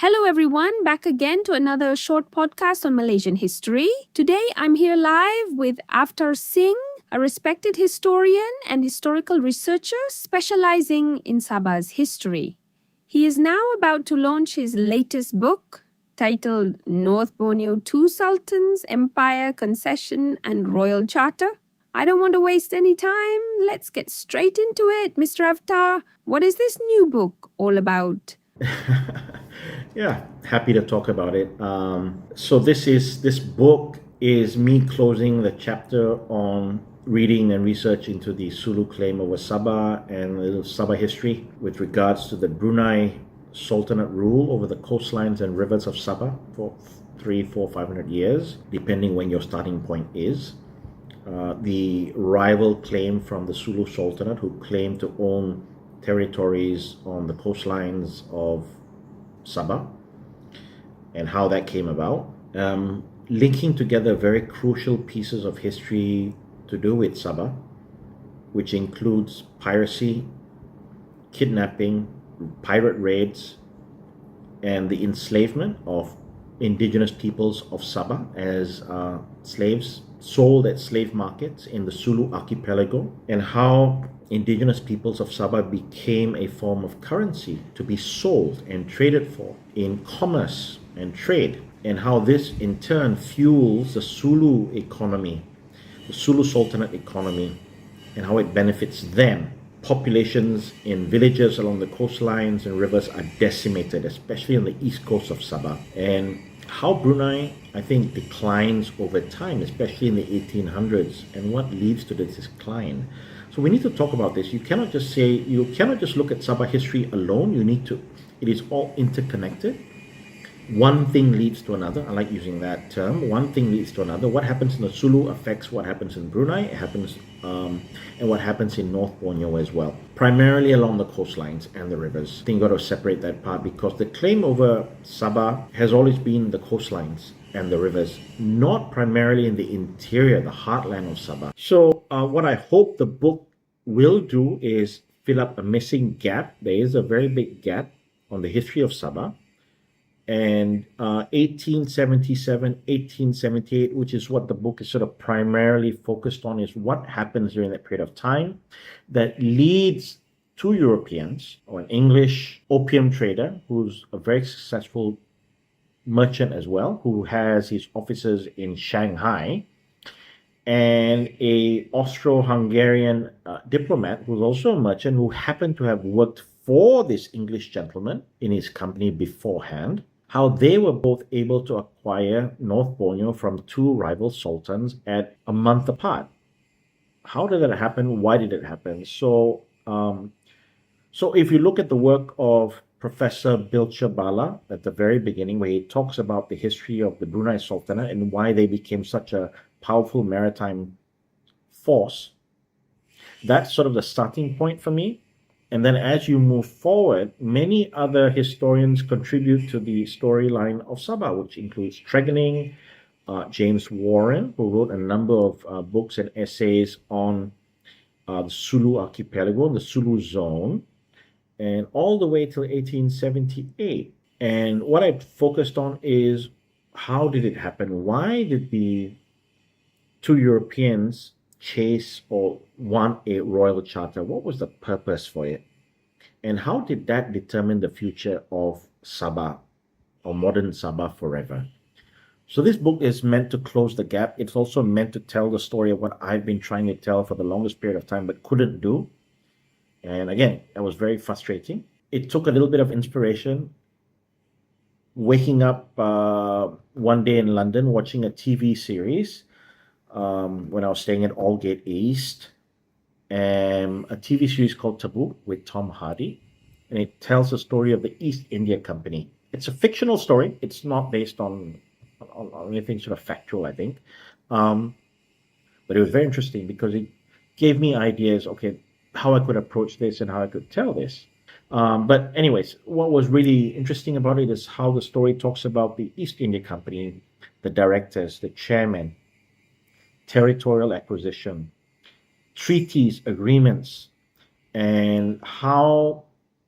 Hello, everyone. Back again to another short podcast on Malaysian history. Today, I'm here live with Avtar Singh, a respected historian and historical researcher specializing in Sabah's history. He is now about to launch his latest book titled North Borneo Two Sultans, Empire, Concession, and Royal Charter. I don't want to waste any time. Let's get straight into it. Mr. Avtar, what is this new book all about? Yeah, happy to talk about it. So this book is me closing the chapter on reading and research into the Sulu claim over Sabah and a little Sabah history with regards to the Brunei Sultanate rule over the coastlines and rivers of Sabah for 500 years, depending when your starting point is. The rival claim from the Sulu Sultanate, who claimed to own territories on the coastlines of Sabah, and how that came about, linking together very crucial pieces of history to do with Sabah, which includes piracy, kidnapping, pirate raids, and the enslavement of indigenous peoples of Sabah as slaves sold at slave markets in the Sulu Archipelago, and how indigenous peoples of Sabah became a form of currency to be sold and traded for in commerce and trade, and how this in turn fuels the Sulu economy, the Sulu Sultanate economy, and how it benefits them. Populations in villages along the coastlines and rivers are decimated, especially on the east coast of Sabah, and how Brunei, I think, declines over time, especially in the 1800s, and what leads to this decline. So we need to talk about this. You cannot just look at Sabah history alone. It is all interconnected. One thing leads to another. I like using that term. One thing leads to another. What happens in the Sulu affects what happens in Brunei. And what happens in North Borneo as well. Primarily along the coastlines and the rivers. I think you've got to separate that part, because the claim over Sabah has always been the coastlines and the rivers, not primarily in the interior, the heartland of Sabah. So what I hope the book will do is fill up a missing gap. There is a very big gap on the history of Sabah. And 1877, 1878, which is what the book is sort of primarily focused on, is what happens during that period of time that leads two Europeans, or an English opium trader who's a very successful merchant as well, who has his offices in Shanghai, and a Austro-Hungarian diplomat who's also a merchant, who happened to have worked for this English gentleman in his company beforehand, how they were both able to acquire North Borneo from two rival sultans at a month apart. How did that happen? Why did it happen? So if you look at the work of Professor Bilcher Bala at the very beginning, where he talks about the history of the Brunei Sultanate and why they became such a powerful maritime force, that's sort of the starting point for me. And then as you move forward, many other historians contribute to the storyline of Sabah, which includes Tregenning, James Warren, who wrote a number of books and essays on the Sulu Archipelago, the Sulu Zone, and all the way till 1878. And what I focused on is, how did it happen? Why did the two Europeans chase or want a royal charter? What was the purpose for it? And how did that determine the future of Sabah, or modern Sabah, forever? So this book is meant to close the gap. It's also meant to tell the story of what I've been trying to tell for the longest period of time but couldn't do. And again, that was very frustrating. It took a little bit of inspiration. Waking up one day in London, watching a TV series when I was staying at Aldgate East, and a TV series called Taboo with Tom Hardy, and it tells the story of the East India Company. It's a fictional story. It's not based on anything sort of factual, I think, but it was very interesting because it gave me ideas, okay, how I could approach this and how I could tell this. But anyways, what was really interesting about it is how the story talks about the East India Company, the directors, the chairman, territorial acquisition, treaties, agreements, and how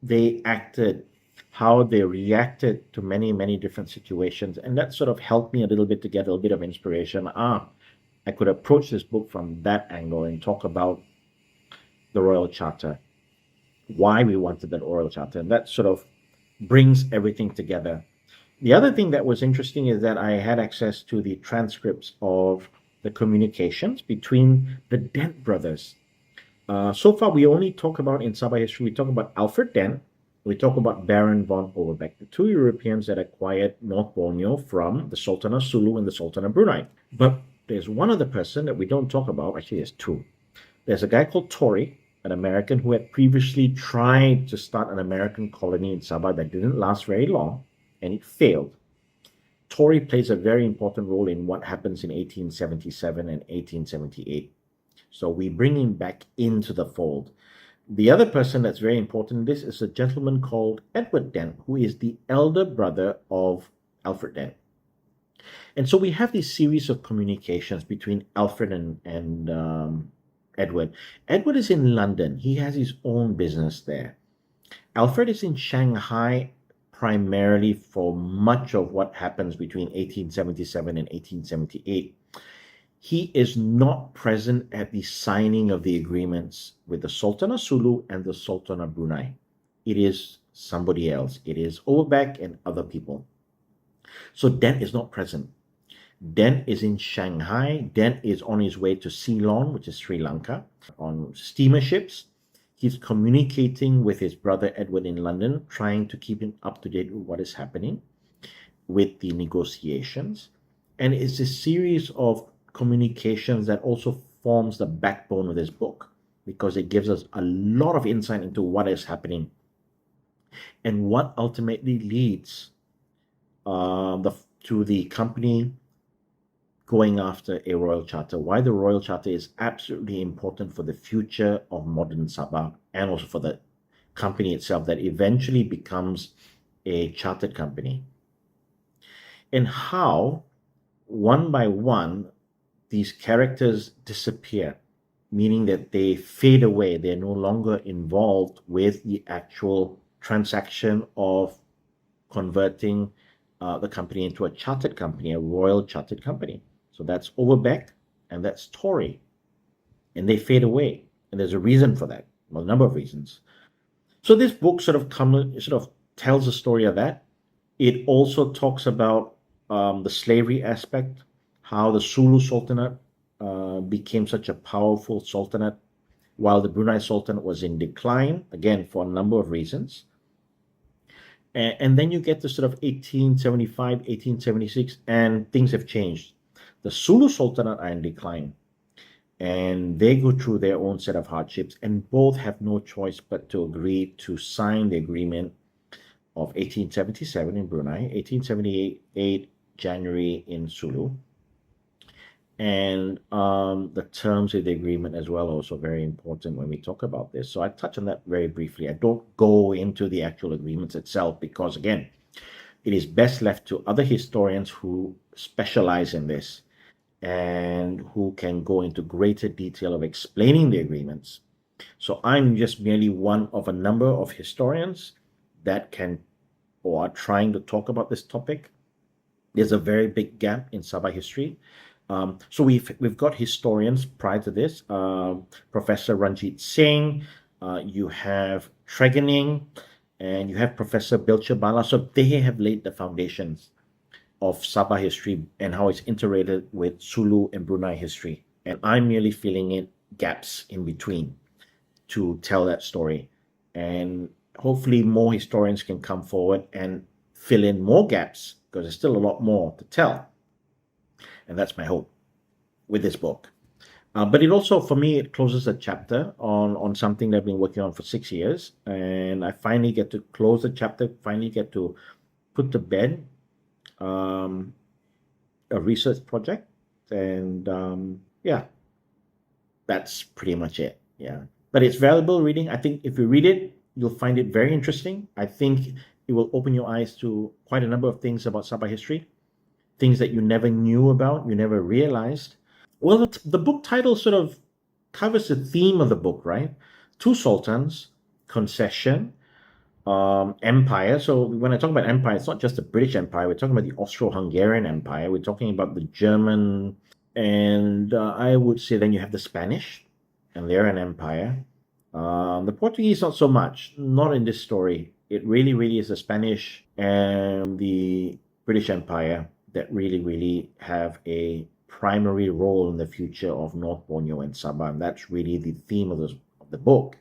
they acted how they reacted to many, many different situations. And that sort of helped me a little bit to get a little bit of inspiration. I could approach this book from that angle and talk about the Royal Charter, why we wanted that Royal Charter. And that sort of brings everything together. The other thing that was interesting is that I had access to the transcripts of the communications between the Dent brothers. So far, we only talk about in Sabah history, we talk about Alfred Dent, we talk about Baron von Overbeck, the two Europeans that acquired North Borneo from the Sultan of Sulu and the Sultan of Brunei. But there's one other person that we don't talk about. Actually, there's two. There's a guy called Torrey, an American who had previously tried to start an American colony in Sabah that didn't last very long, and it failed. Torrey plays a very important role in what happens in 1877 and 1878. So we bring him back into the fold. The other person that's very important in this is a gentleman called Edward Dent, who is the elder brother of Alfred Dent. And so we have this series of communications between Alfred and Edward. Edward is in London. He has his own business there. Alfred is in Shanghai primarily for much of what happens between 1877 and 1878. He is not present at the signing of the agreements with the Sultan of Sulu and the Sultan of Brunei. It is somebody else. It is Overbeck and other people. So Dent is not present. Dent is in Shanghai. Dent is on his way to Ceylon, which is Sri Lanka, on steamer ships. He's communicating with his brother Edward in London, trying to keep him up to date with what is happening with the negotiations. And it's a series of communications that also forms the backbone of this book, because it gives us a lot of insight into what is happening and what ultimately leads to the company going after a royal charter, why the royal charter is absolutely important for the future of modern Sabah and also for the company itself that eventually becomes a chartered company, and how one by one these characters disappear, meaning that they fade away. They're no longer involved with the actual transaction of converting the company into a chartered company, a royal chartered company. So that's Overbeck and that's Torrey. And they fade away. And there's a reason for that. Well, a number of reasons. So this book sort of tells the story of that. It also talks about the slavery aspect, how the Sulu Sultanate became such a powerful sultanate while the Brunei Sultanate was in decline, again, for a number of reasons. And then you get to sort of 1875, 1876, and things have changed. The Sulu Sultanate are in decline, and they go through their own set of hardships, and both have no choice but to agree to sign the agreement of 1877 in Brunei, 1878 January in Sulu. And the terms of the agreement as well are also very important when we talk about this. So I touch on that very briefly. I don't go into the actual agreements itself because, again, it is best left to other historians who specialize in this and who can go into greater detail of explaining the agreements. So I'm just merely one of a number of historians that can or are trying to talk about this topic. There's a very big gap in Sabah history. So we've got historians prior to this, Professor Ranjit Singh, you have Tregening, and you have Professor Bilcher Bala. So they have laid the foundations of Sabah history and how it's interrelated with Sulu and Brunei history. And I'm merely filling in gaps in between to tell that story. And hopefully more historians can come forward and fill in more gaps because there's still a lot more to tell. And that's my hope with this book. But it also, for me, it closes a chapter on something that I've been working on for 6 years. And I finally get to close the chapter, finally get to put to bed a research project. And yeah, that's pretty much it. Yeah. But it's valuable reading. I think if you read it, you'll find it very interesting. I think it will open your eyes to quite a number of things about Sabah history. Things that you never knew about, you never realized. Well, the book title sort of covers the theme of the book, right? Two sultans, concession, empire. So when I talk about empire, it's not just the British Empire. We're talking about the Austro-Hungarian Empire. We're talking about the German, and I would say then you have the Spanish, and they're an empire. The Portuguese, not so much. Not in this story. It really, really is the Spanish and the British Empire that really, really have a primary role in the future of North Borneo and Sabah. And that's really the theme of the book.